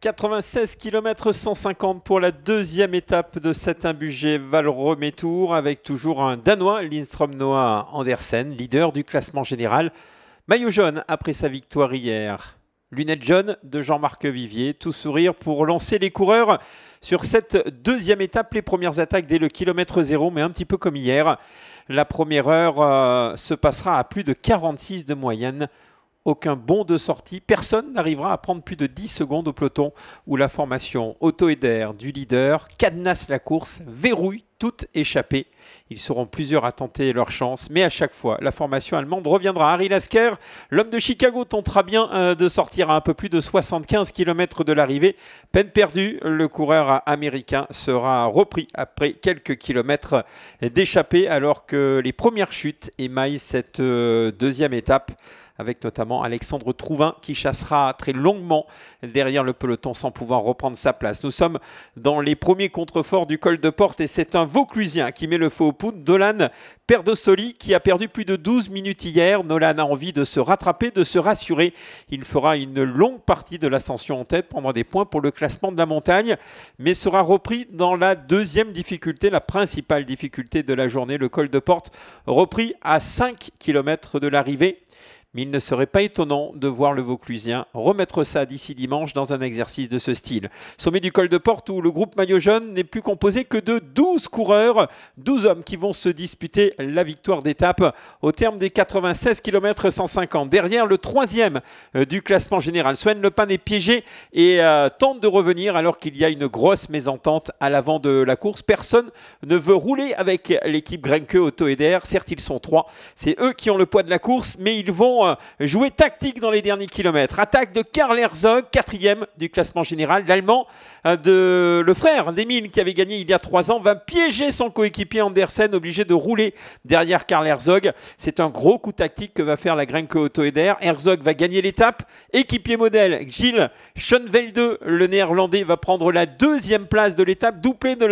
96 km 150 pour la deuxième étape de cet imbugé Val-Rométour avec toujours un Danois, Lindstrøm Noah Andersen, leader du classement général. Maillot jaune après sa victoire hier. Lunettes jaunes de Jean-Marc Vivier, tout sourire pour lancer les coureurs sur cette deuxième étape. Les premières attaques dès le kilomètre 0, mais un petit peu comme hier. La première heure se passera à plus de 46 de moyenne. Aucun bond de sortie, personne n'arrivera à prendre plus de 10 secondes au peloton où la formation Autoeder du leader cadenasse la course, verrouille toute échappée. Ils seront plusieurs à tenter leur chance, mais à chaque fois, la formation allemande reviendra. Harry Lasker, l'homme de Chicago, tentera bien de sortir à un peu plus de 75 km de l'arrivée. Peine perdue, le coureur américain sera repris après quelques kilomètres d'échappée alors que les premières chutes émaillent cette deuxième étape, avec notamment Alexandre Trouvin qui chassera très longuement derrière le peloton sans pouvoir reprendre sa place. Nous sommes dans les premiers contreforts du col de Porte et c'est un Vauclusien qui met le feu aux poudres, Nolan Perdosoli, qui a perdu plus de 12 minutes hier. Nolan a envie de se rattraper, de se rassurer. Il fera une longue partie de l'ascension en tête, prendra des points pour le classement de la montagne, mais sera repris dans la deuxième difficulté, la principale difficulté de la journée, le col de Porte, repris à 5 km de l'arrivée. Mais il ne serait pas étonnant de voir le Vauclusien remettre ça d'ici dimanche dans un exercice de ce style. Sommet du col de Porte où le groupe maillot jaune n'est plus composé que de 12 coureurs, 12 hommes qui vont se disputer la victoire d'étape au terme des 96 km 150. Derrière le troisième du classement général, Sven Le Pan est piégé et tente de revenir alors qu'il y a une grosse mésentente à l'avant de la course. Personne ne veut rouler avec l'équipe Grenke Autoeder. Certes, ils sont trois, c'est eux qui ont le poids de la course, mais ils vont jouer tactique dans les derniers kilomètres. Attaque de Karl Herzog, quatrième du classement général. L'Allemand, le frère d'Emile qui avait gagné il y a 3 ans, va piéger son coéquipier Andersen, obligé de rouler derrière Karl Herzog. C'est un gros coup tactique que va faire la Grenke Autoeder. Herzog va gagner l'étape. Équipier modèle, Gilles Schoenvelde, le néerlandais, va prendre la deuxième place de l'étape, doublé de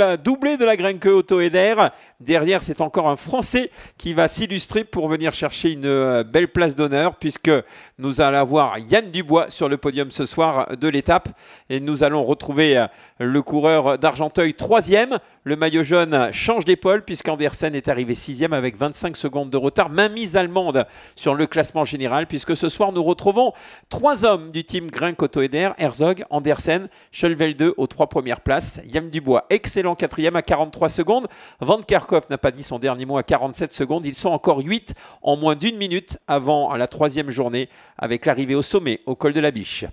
la Grenke Autoeder. Derrière, c'est encore un Français qui va s'illustrer pour venir chercher une belle place d'honneur, puisque nous allons avoir Yann Dubois sur le podium ce soir de l'étape. Et nous allons retrouver le coureur d'Argenteuil 3e. Le maillot jaune change d'épaule puisqu'Andersen est arrivé 6e avec 25 secondes de retard. Mainmise allemande sur le classement général, puisque ce soir nous retrouvons 3 hommes du team Grenke Autoeder, Herzog, Andersen, Schoenvelde aux 3 premières places. Yann Dubois, excellent 4e à 43 secondes. Van Kerkhoff n'a pas dit son dernier mot à 47 secondes. Ils sont encore 8 en moins d'1 minute avant la 3e journée avec l'arrivée au sommet au col de la Biche.